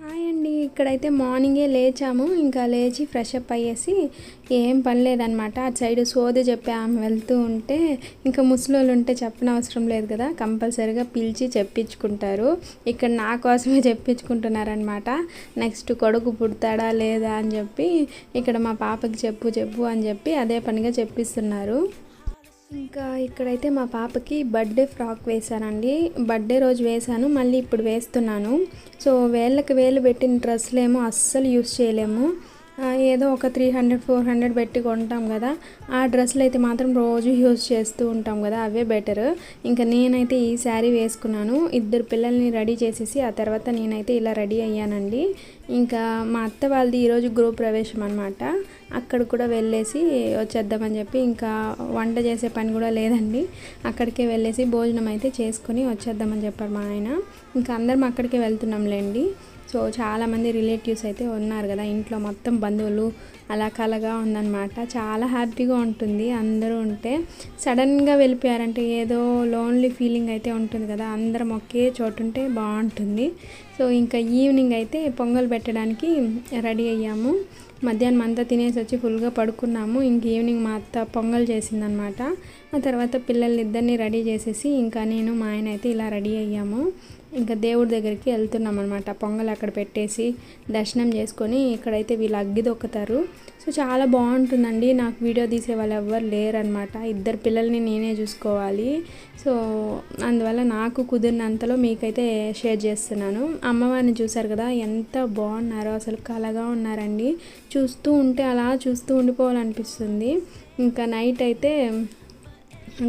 Hi అండి. ఇక్కడైతే మార్నింగే లేచాము. ఇంకా లేచి ఫ్రెష్ అప్ అయ్యేసి ఏం పని లేదనమాట. అటు సైడ్ సోది చెప్పి ఆమె వెళ్తూ ఉంటే ఇంకా ముసలోళ్ళు ఉంటే చెప్పనవసరం లేదు కదా, కంపల్సరీగా పిలిచి చెప్పించుకుంటారు. ఇక్కడ నా కోసమే చెప్పించుకుంటున్నారనమాట. నెక్స్ట్ కొడుకు పుడతాడా లేదా అని చెప్పి ఇక్కడ మా పాపకి చెప్పు అని చెప్పి అదే పనిగా చెప్పిస్తున్నారు. ఇంకా ఇక్కడైతే మా పాపకి బర్త్డే ఫ్రాక్ వేశానండి. బర్త్డే రోజు వేశాను, మళ్ళీ ఇప్పుడు వేస్తున్నాను. సో వేళ్ళకి వేలు పెట్టిన డ్రెస్సులేమో అస్సలు యూస్ చేయలేము. ఏదో ఒక 300-400 పెట్టి కొంటాం కదా, ఆ డ్రెస్సులు అయితే మాత్రం రోజు యూజ్ చేస్తూ ఉంటాం కదా, అవే బెటర్. ఇంకా నేనైతే ఈ శారీ వేసుకున్నాను. ఇద్దరు పిల్లల్ని రెడీ చేసేసి ఆ తర్వాత నేనైతే ఇలా రెడీ అయ్యానండి. ఇంకా మా అత్త వాళ్ళది ఈరోజు గృహప్రవేశం అనమాట. అక్కడ కూడా వెళ్ళేసి వచ్చేద్దామని చెప్పి, ఇంకా వంట చేసే పని కూడా లేదండి, అక్కడికే వెళ్ళేసి భోజనం అయితే చేసుకొని వచ్చేద్దామని చెప్పారు మా ఆయన. ఇంకా అందరం అక్కడికే వెళ్తున్నాంలేండి. సో చాలామంది రిలేటివ్స్ అయితే ఉన్నారు కదా ఇంట్లో, మొత్తం బంధువులు అలా కలగా ఉందన్నమాట. చాలా హ్యాపీగా ఉంటుంది అందరూ ఉంటే. సడన్గా వెళ్ళిపోయారంటే ఏదో లోన్లీ ఫీలింగ్ అయితే ఉంటుంది కదా, అందరం ఒకే చోటు ఉంటే బాగుంటుంది. సో ఇంకా ఈవినింగ్ అయితే పొంగల్ పెట్టడానికి రెడీ అయ్యాము. మధ్యాహ్నం అంతా తినేసి వచ్చి ఫుల్గా పడుకున్నాము. ఇంక ఈవినింగ్ మా అత్త పొంగల్ చేసిందనమాట. ఆ తర్వాత పిల్లలిద్దరిని రెడీ చేసేసి ఇంకా నేను మా ఆయన అయితే ఇలా రెడీ అయ్యాము. ఇంకా దేవుడి దగ్గరికి వెళ్తున్నాం అనమాట. పొంగల్ అక్కడ పెట్టేసి దర్శనం చేసుకొని ఇక్కడైతే వీళ్ళు అగ్గి దొక్కుతారు. సో చాలా బాగుంటుందండి. నాకు వీడియో తీసే వాళ్ళు ఎవ్వరు లేరనమాట. ఇద్దరు పిల్లల్ని నేనే చూసుకోవాలి. సో అందువల్ల నాకు కుదిరినంతలో మీకైతే షేర్ చేస్తున్నాను. అమ్మవారిని చూసారు కదా, ఎంత బాగున్నారో, అసలు కలగా ఉన్నారండి. చూస్తూ ఉంటే అలా చూస్తూ ఉండిపోవాలనిపిస్తుంది. ఇంకా నైట్ అయితే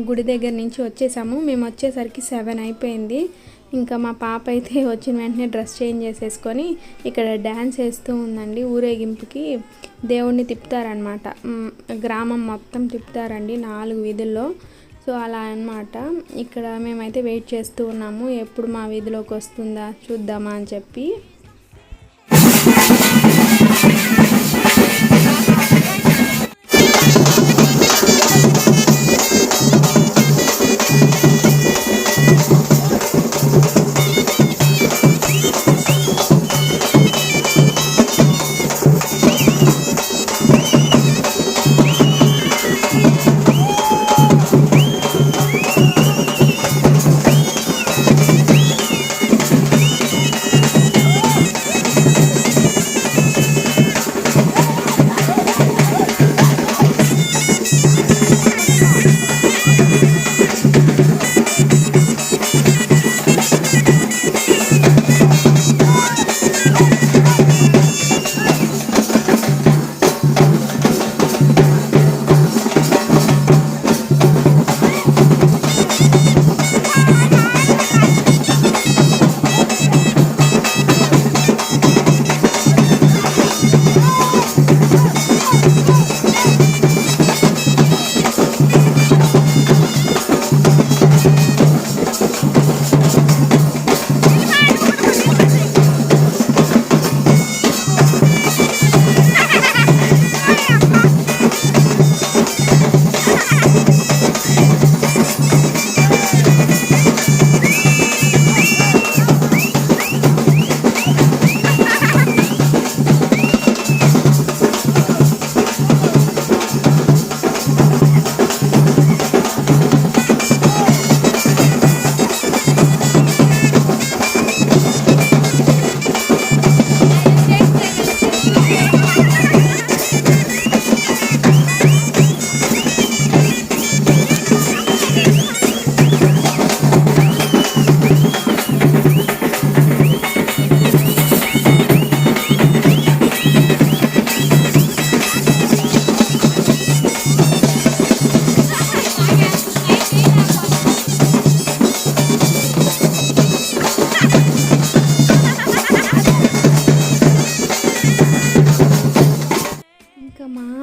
గుడి దగ్గర నుంచి వచ్చేసాము. మేము వచ్చేసరికి 7 అయిపోయింది. ఇంకా మా పాప అయితే వచ్చిన వెంటనే డ్రెస్ చేంజ్ చేసేసుకొని ఇక్కడ డ్యాన్స్ వేస్తూ ఉందండి. ఊరేగింపుకి దేవుణ్ణి తిప్పుతారనమాట, గ్రామం మొత్తం తిప్పుతారండి 4 వీధుల్లో. సో అలా అన్నమాట. ఇక్కడ మేమైతే వెయిట్ చేస్తూ ఉన్నాము, ఎప్పుడు మా వీధిలోకి వస్తుందా చూద్దామా అని చెప్పి.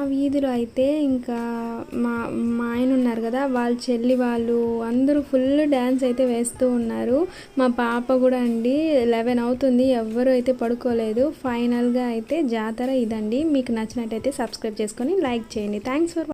వీధిలో అయితే ఇంకా మా మా ఆయన ఉన్నారు కదా, వాళ్ళ చెల్లి వాళ్ళు అందరూ ఫుల్ డ్యాన్స్ అయితే వేస్తూ ఉన్నారు. మా పాప కూడా అండి. 11 అవుతుంది, ఎవ్వరూ అయితే పడుకోలేదు. ఫైనల్గా అయితే జాతర ఇదండి. మీకు నచ్చినట్టయితే సబ్స్క్రైబ్ చేసుకొని లైక్ చేయండి. Thanks for